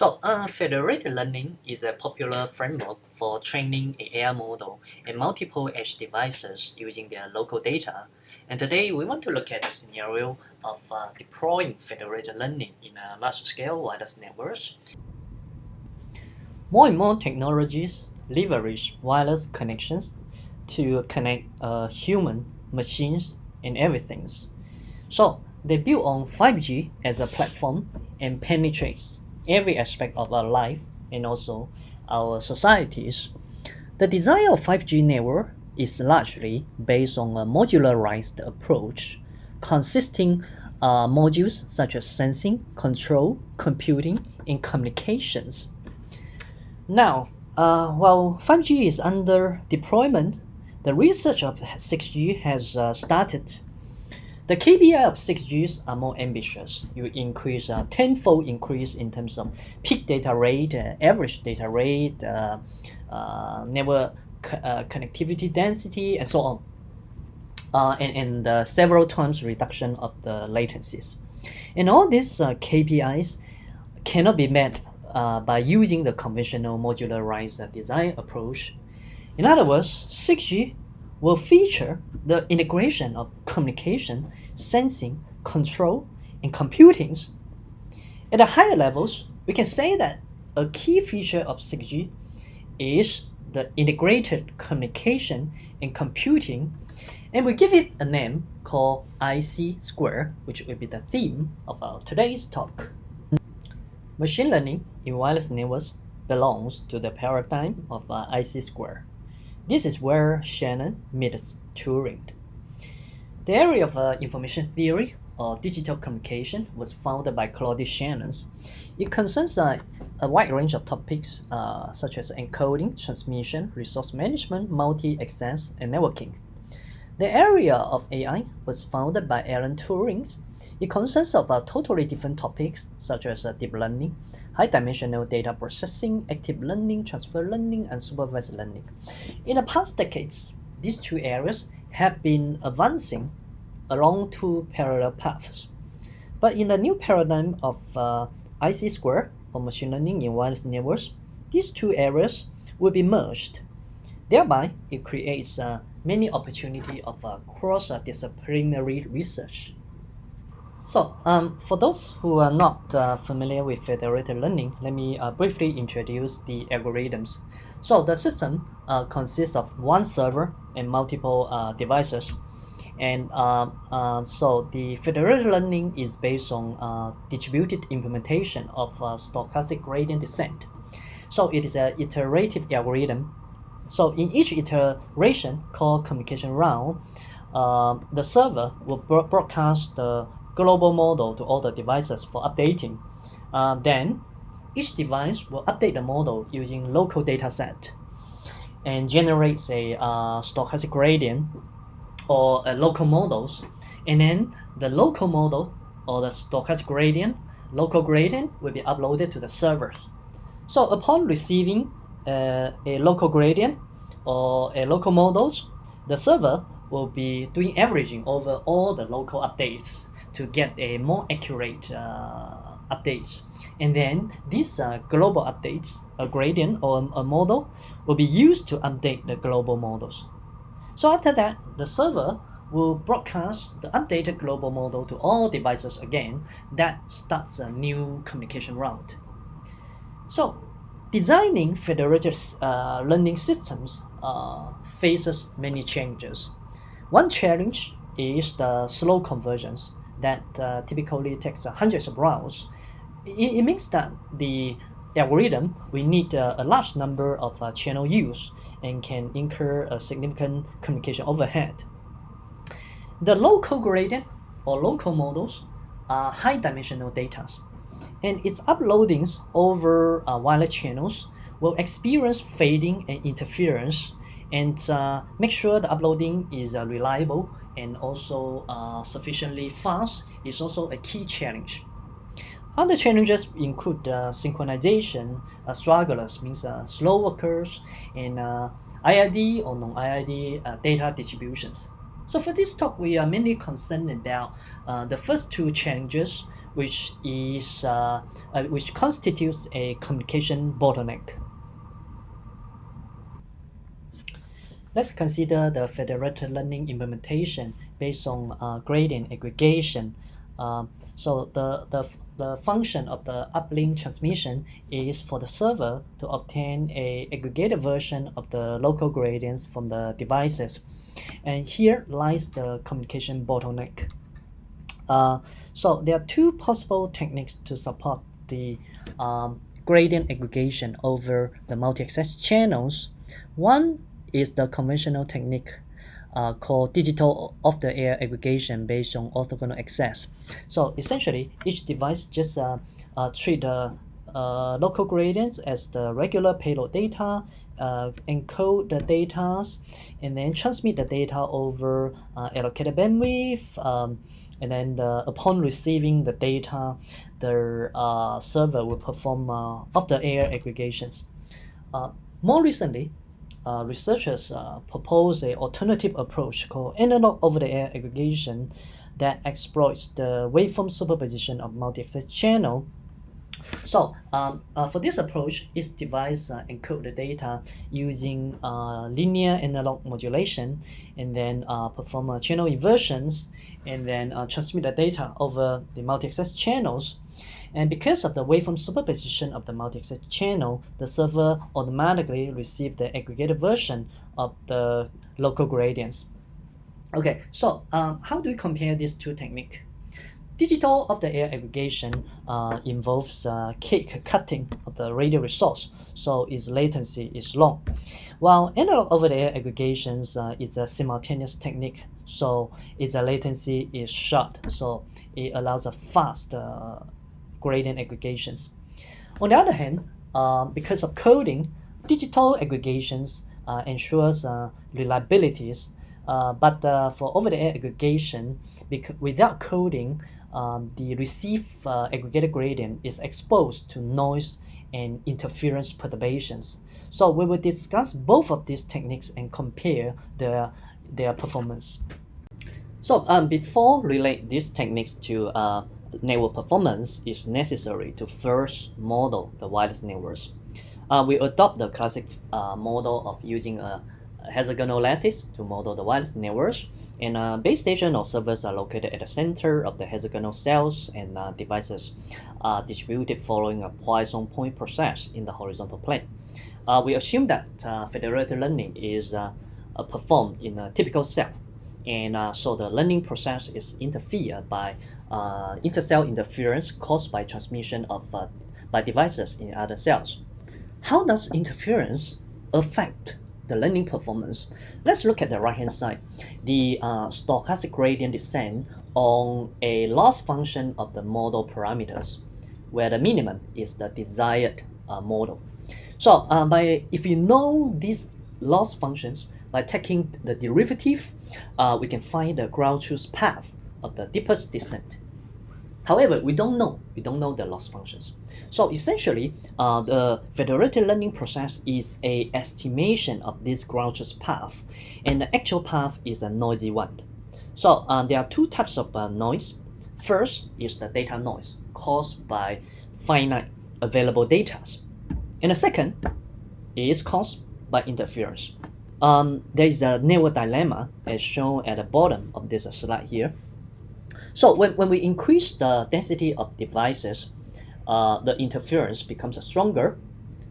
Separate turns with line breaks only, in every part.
Federated Learning is a popular framework for training an AI model in multiple edge devices using their local data. And today we want to look at the scenario of deploying federated learning in a large-scale wireless networks. More and more technologies leverage wireless connections to connect human, machines, and everything. So they build on 5G as a platform and penetrates every aspect of our life and also our societies. The design of 5G network is largely based on a modularized approach consisting modules such as sensing, control, computing, and communications. Now, while 5G is under deployment, the research of 6G has started. The KPI of 6Gs are more ambitious. You increase a tenfold increase in terms of peak data rate, average data rate, network connectivity density, and so on, and several times reduction of the latencies. And all these KPIs cannot be met by using the conventional modularized design approach. In other words, 6G will feature the integration of communication, sensing, control, and computing. At the higher levels, we can say that a key feature of 6G is the integrated communication and computing, and we give it a name called IC², which will be the theme of our today's talk. Machine learning in wireless networks belongs to the paradigm of IC². This is where Shannon meets Turing. The area of information theory or digital communication was founded by Claudius Shannon. It concerns a wide range of topics such as encoding, transmission, resource management, multi-access, and networking. The area of AI was founded by Alan Turing. It consists of totally different topics such as deep learning, high-dimensional data processing, active learning, transfer learning, and supervised learning. In the past decades, these two areas have been advancing along two parallel paths. But in the new paradigm of IC² or machine learning in wireless networks, these two areas will be merged. Thereby, it creates many opportunities of cross-disciplinary research. So, for those who are not familiar with federated learning, let me briefly introduce the algorithms. So, the system consists of one server and multiple devices. And so, the federated learning is based on distributed implementation of stochastic gradient descent. So, it is an iterative algorithm. So, in each iteration called communication round, the server will broadcast the global model to all the devices for updating. Then each device will update the model using local data set and generates a stochastic gradient or local models. And then the local model or the stochastic gradient, local gradient will be uploaded to the servers. So upon receiving a local gradient or a local models, the server will be doing averaging over all the local updates to get a more accurate updates. And then these global updates, a gradient or a model, will be used to update the global models. So after that, the server will broadcast the updated global model to all devices again. That starts a new communication round. So designing federated learning systems faces many challenges. One challenge is the slow convergence that typically takes hundreds of rounds. It means that the algorithm will need a large number of channel use and can incur a significant communication overhead. The local gradient or local models are high-dimensional data, and its uploadings over wireless channels will experience fading and interference, and make sure the uploading is reliable and also sufficiently fast is also a key challenge. Other challenges include synchronization, stragglers, means slow workers, and IID or non-IID data distributions. So for this talk, we are mainly concerned about the first two challenges, which constitutes a communication bottleneck. Let's consider the federated learning implementation based on gradient aggregation. So the function of the uplink transmission is for the server to obtain a aggregated version of the local gradients from the devices. And here lies the communication bottleneck. So there are two possible techniques to support the gradient aggregation over the multi-access channels. One is the conventional technique called digital off-the-air aggregation based on orthogonal access. So essentially, each device just treat the local gradients as the regular payload data, encode the data, and then transmit the data over allocated bandwidth. And then upon receiving the data, the server will perform off-the-air aggregations. More recently, researchers propose an alternative approach called analog over-the-air aggregation that exploits the waveform superposition of multi-access channel. So for this approach, each device encode the data using linear analog modulation, and then perform channel inversions, and then transmit the data over the multi-access channels. And because of the waveform superposition of the multi-access channel, the server automatically receives the aggregated version of the local gradients. Okay, so how do we compare these two techniques? Digital off-the-air aggregation involves cake cutting of the radio resource, so its latency is long. While analog over-the-air aggregations is a simultaneous technique, so its latency is short, so it allows a fast gradient aggregations. On the other hand, because of coding, digital aggregations ensures reliabilities, but for over-the-air aggregation, without coding, the received aggregated gradient is exposed to noise and interference perturbations. So we will discuss both of these techniques and compare their performance. So before relate these techniques to network performance, it's necessary to first model the wireless networks. We adopt the classic model of using a hexagonal lattice to model the wireless networks, and base station or servers are located at the center of the hexagonal cells, and devices are distributed following a Poisson point process in the horizontal plane. We assume that federated learning is performed in a typical cell, and so the learning process is interfered by intercell interference caused by transmission of by devices in other cells. How does interference affect the learning performance? Let's look at the right hand side, the stochastic gradient descent on a loss function of the model parameters, where the minimum is the desired model. So if you know these loss functions, by taking the derivative, we can find the ground truth path of the deepest descent. However, we don't know the loss functions. So essentially, the federated learning process is an estimation of this ground truth path, and the actual path is a noisy one. So there are two types of noise. First is the data noise caused by finite available data, and the second is caused by interference. There is a network dilemma as shown at the bottom of this slide here. So when we increase the density of devices, the interference becomes stronger.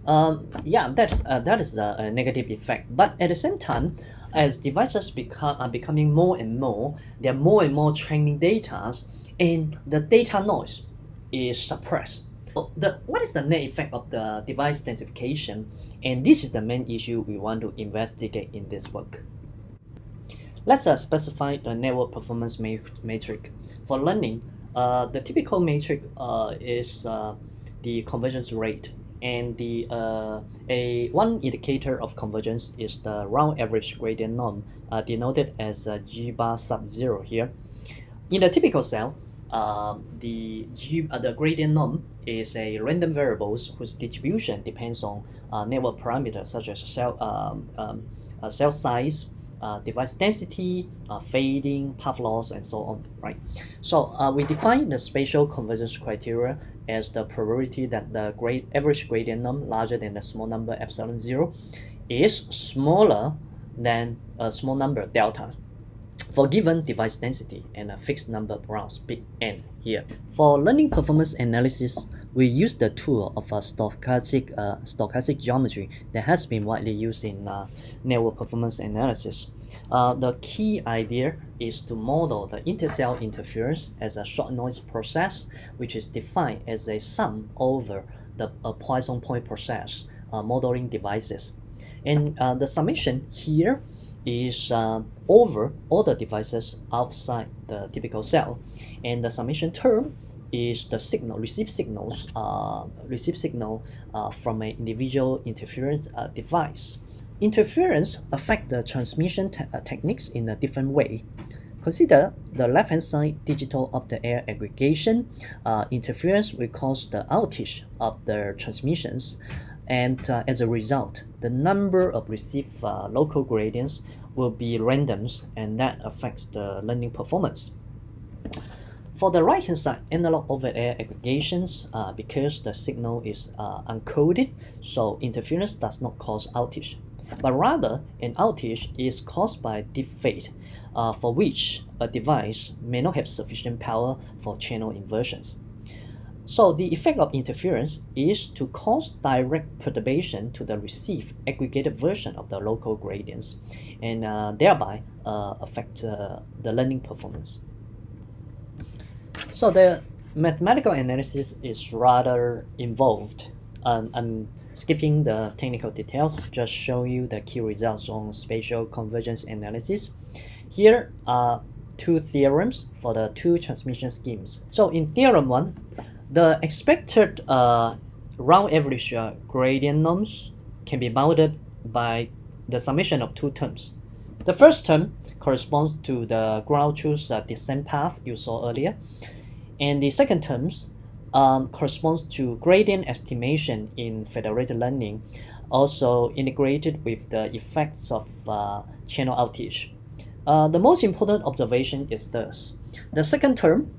That is a negative effect. But at the same time, as devices are becoming more and more, there are more and more training data, and the data noise is suppressed. So what is the net effect of the device densification? And this is the main issue we want to investigate in this work. Let's specify the network performance matrix. For learning, the typical matrix is the convergence rate, and one indicator of convergence is the round average gradient norm, denoted as G bar sub 0 here. In the typical cell, the gradient norm is a random variables whose distribution depends on network parameters such as cell size, device density, fading, path loss, and so on, right? So we define the spatial convergence criteria as the probability that the average gradient num larger than the small number epsilon 0 is smaller than a small number delta for given device density and a fixed number of rounds, big N here. For learning performance analysis, we use the tool of a stochastic geometry that has been widely used in network performance analysis. The key idea is to model the intercell interference as a short noise process, which is defined as a sum over a Poisson point process modeling devices. And the summation here is over all the devices outside the typical cell, and the summation term is the received signal from an individual interference device. Interference affects the transmission techniques in a different way. Consider the left-hand side digital over-the-air aggregation. Interference will cause the outage of the transmissions, and as a result, the number of received local gradients will be randoms, and that affects the learning performance. For the right-hand side, analog over-the-air aggregations, because the signal is uncoded, so interference does not cause outage, but rather an outage is caused by deep fade, for which a device may not have sufficient power for channel inversions. So the effect of interference is to cause direct perturbation to the received aggregated version of the local gradients, and thereby affect the learning performance. So the mathematical analysis is rather involved. I'm skipping the technical details, just show you the key results on spatial convergence analysis. Here are two theorems for the two transmission schemes. So in theorem 1, the expected round average gradient norms can be bounded by the summation of two terms. The first term corresponds to the ground truth descent path you saw earlier, and the second term corresponds to gradient estimation in federated learning, also integrated with the effects of channel outage. The most important observation is this: the second term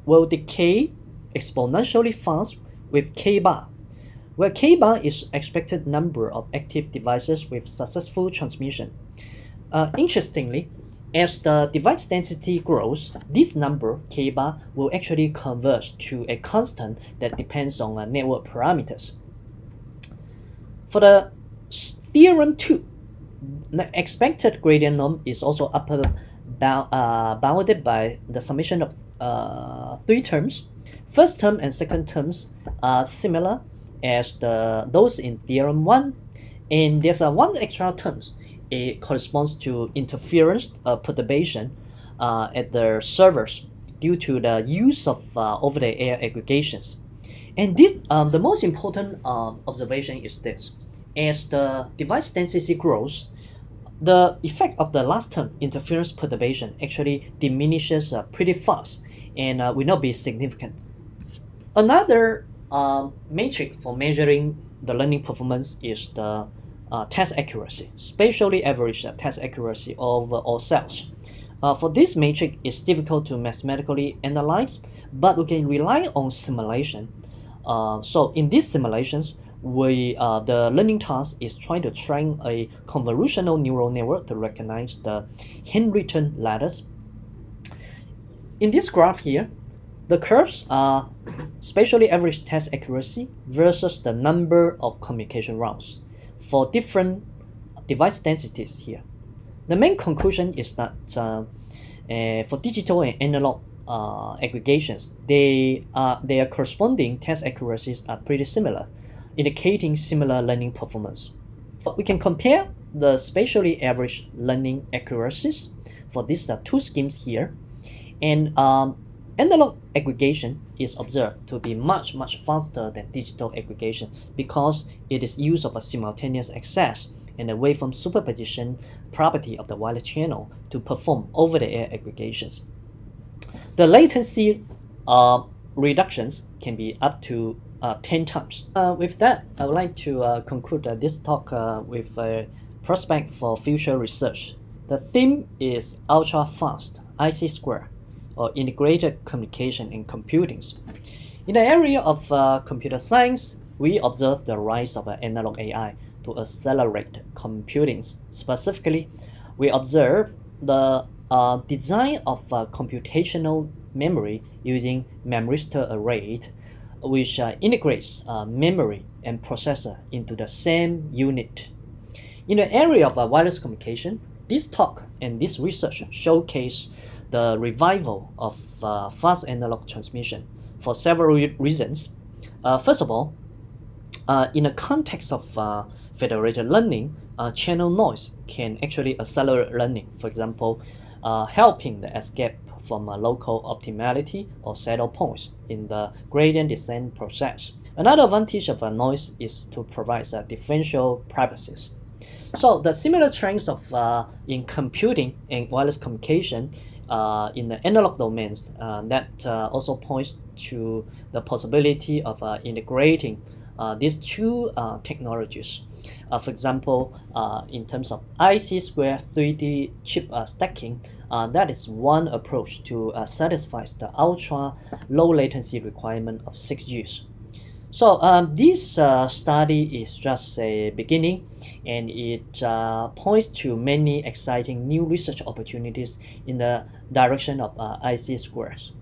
will decay exponentially fast with k bar, where k bar is expected number of active devices with successful transmission. Interestingly, as the device density grows, this number, k bar, will actually converge to a constant that depends on network parameters. For the theorem 2, the expected gradient norm is also upper bounded by the summation of three terms. First term and second terms are similar as those in theorem 1, and there's one extra terms. It corresponds to interference perturbation at the servers due to the use of over-the-air aggregations. And this, the most important observation is this: as the device density grows, the effect of the last term, interference perturbation, actually diminishes pretty fast and will not be significant. Another metric for measuring the learning performance is the test accuracy, spatially average test accuracy of all cells. For this metric, it's difficult to mathematically analyze, but we can rely on simulation. So in these simulations, the learning task is trying to train a convolutional neural network to recognize the handwritten letters. In this graph here, the curves are spatially average test accuracy versus the number of communication rounds for different device densities here. The main conclusion is that for digital and analog aggregations, their corresponding test accuracies are pretty similar, indicating similar learning performance. So we can compare the spatially average learning accuracies for these two schemes here, and analog aggregation is observed to be much faster than digital aggregation because it is use of a simultaneous access and the waveform superposition property of the wireless channel to perform over-the-air aggregations. The latency reductions can be up to 10 times. With that, I would like to conclude this talk with a prospect for future research. The theme is ultra-fast IC2, or integrated communication and computing. In the area of computer science, we observe the rise of analog AI to accelerate computing. Specifically, we observe the design of computational memory using memristor array, which integrates memory and processor into the same unit. In the area of wireless communication, this talk and this research showcase the revival of fast analog transmission for several reasons. First of all, in the context of federated learning, channel noise can actually accelerate learning, for example, helping the escape from local optimality or saddle points in the gradient descent process. Another advantage of noise is to provide differential privacies. So the similar trends of in computing and wireless communication in the analog domains that also points to the possibility of integrating these two technologies. For example, in terms of IC2 3D chip stacking, that is one approach to satisfy the ultra low latency requirement of 6Gs. So this study is just a beginning, and it points to many exciting new research opportunities in the direction of IC2.